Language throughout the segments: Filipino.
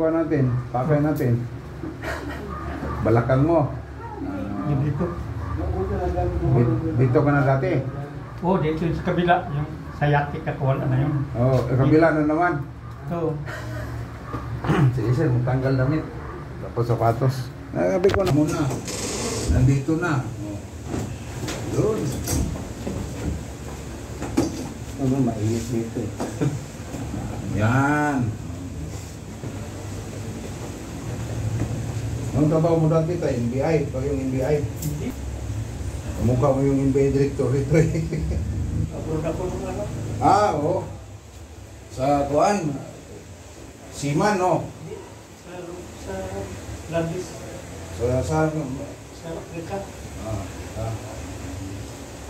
kuha natin, pakay natin. Balakang mo. Dito. Dito ka na dati? Oh, dito yung sa kabila. Yung sciatic at wala na yun. Oh, kabila na naman. So, Sige sir, tanggal damit. Tapos sapatos. Nagabi ko na muna. Nandito na. Doon. Ano, mainit dito eh. Yan. Anong trabaho mo dati tayo? NBI? Ikaw yung NBI? hindi. Mukha mo yung NBI director ito eh. Abroad ako nung ano. Oo. Sa kuan. Siman, no? Sa Labis. Sa Africa.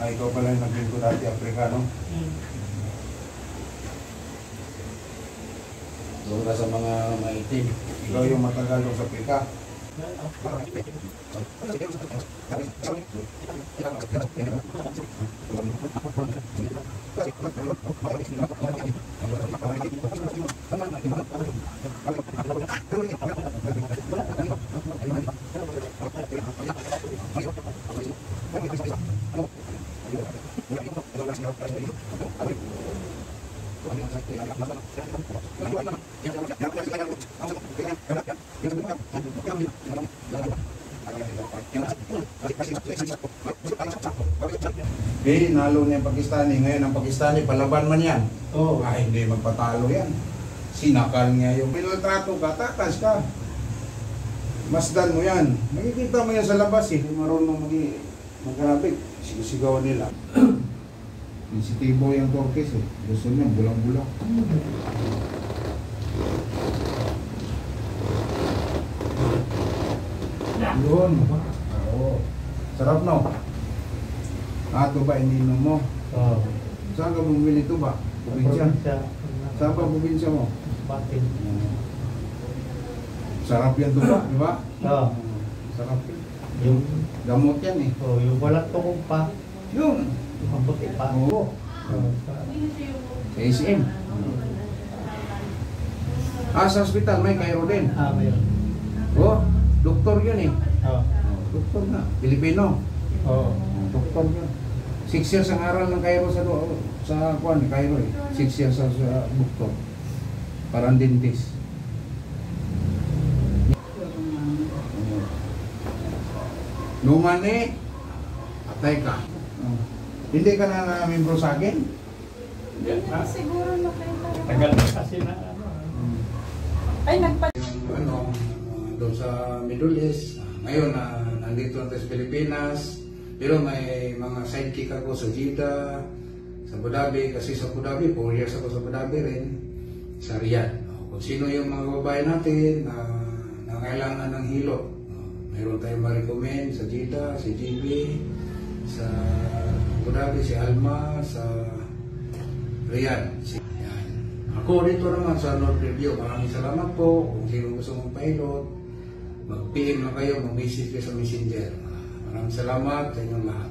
Ikaw pala yung naglingko dati Afrikano. Doon ka sa mga maitim. Ikaw yung matagal sa Afrika. Nalo niya yung Pakistani. Ngayon ang Pakistani, palaban man yan. Oo. Ay, hindi magpatalo yan. Sinakal niya yung pinaltrato ka, takas ka. Masdan mo yan. Makikita mo yan sa labas eh. Hindi marunong mag-arabik. Sigaw nila. Sensitibo yung Turkish eh. Gusto niya, bulang-bulang. Yun. Oo. Sarap no? Ito ba, ininom mo? Oo. Saan ka bumili ito ba? Probinsya? Saan ba probinsya mo? Batin. Sarap yan ito ba? Di ba? Oo. Sarap. Yung, Gamot yan eh. yung wala tungkol pa. Yun. Yung mabuti pa. Oo. Sa SM. Sa hospital may Cairo din. Mayroon. Oh, doktor yun eh. Oo. Doktor na. Pilipino. Oo. Doktor yun. 6 years ang aral ng Cairo sa kuan ni Cairo eh. 6 years sa doktor. Parang dentist. Lumani, atay ka. Hindi ka na membro sa akin? Siguro na kayo talaga. Tagal na kasi na ano. Ay, Doon sa Middle East. Ngayon, nandito natin sa Pilipinas. Pero may mga sidekick ako sa Jeddah, sa Abu Dhabi. Kasi sa Abu Dhabi, 4 years ako sa Abu Dhabi rin. Sa Riyadh. Kung sino yung mga babae natin na kailangan ng hilot. Mayroon tayong ma-recommend sa Jeddah, si JB, sa Abu Dhabi, si Alma, sa Riyadh. Yan. Ako dito naman sa North Review. Maraming salamat po. Kung sino gusto mong pilot, mag-PM na kayo, mag-message kayo sa Messenger. Maraming salamat sa inyong lahat.